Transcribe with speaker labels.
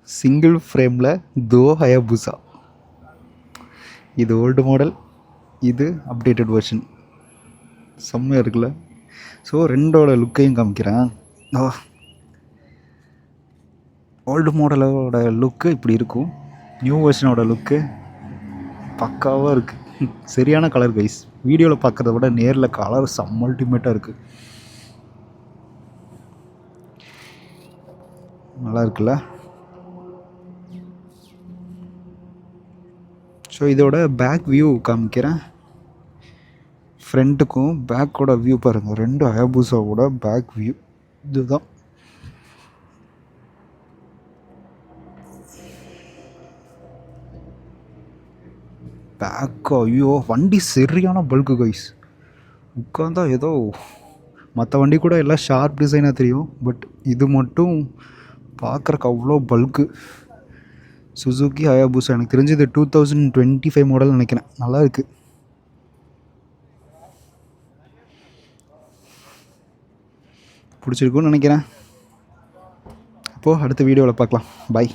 Speaker 1: Single ஃப்ரேமில் தோ ஹயாபுசா. இது ஓல்டு மாடல், இது அப்டேட்டட் வெர்ஷன். செம்மையாக இருக்குல்ல. ஸோ ரெண்டோட லுக்கையும் காமிக்கிறேன். ஓல்டு மாடலோட லுக்கு இப்படி இருக்கும், நியூ வெர்ஷனோட லுக்கு பக்காவாக இருக்குது. சரியான கலர் கைஸ். வீடியோவில் பார்க்குறத விட நேரில் கலர் செம்ம அல்டிமேட்டாக இருக்குது. நல்லா இருக்குல்ல. ஸோ இதோட பேக் வியூ காமிக்கிறேன். ஃப்ரண்ட்டுக்கும் பேக்கோட வியூ பாருங்கள். ரெண்டு ஹயாபுசாவோட பேக் வியூ இதுதான். பேக்கோ ஐயோ, வண்டி சரியான பல்கு கைஸ். உட்காந்தா ஏதோ மற்ற வண்டி கூட எல்லாம் ஷார்ப் டிசைனாக தெரியும், பட் இது மட்டும் பார்க்குறக்கு அவ்வளோ பல்கு. சுசுகி ஹயாபுசா, எனக்கு தெரிஞ்சு இது 2025 மாடல் நினைக்கிறேன். நல்லா இருக்குது. பிடிச்சிருக்குன்னு நினைக்கிறேன். அப்போது அடுத்த வீடியோவில் பார்க்கலாம். பை.